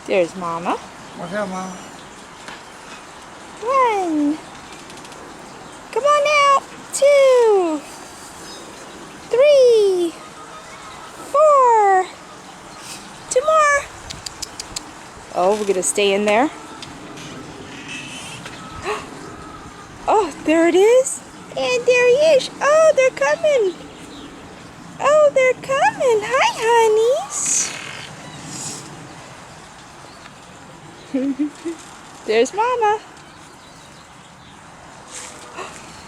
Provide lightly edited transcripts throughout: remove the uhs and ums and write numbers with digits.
There's Mama. What's up, Mom? One. Come on now. 2, 3, 4. 2 more. Oh, we're gonna stay in there. Oh, there it is. And there he is. Oh, they're coming. Oh, they're coming. Hi, honeys. There's Mama.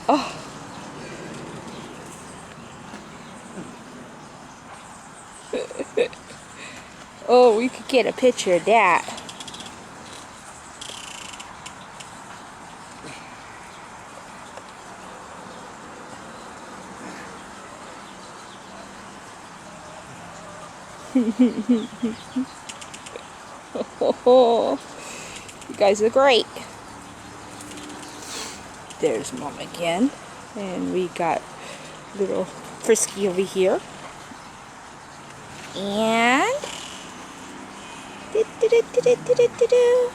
Oh. Oh, we could get a picture of that. Oh, you guys are great. There's Mom again. And we got little Frisky over here. And do.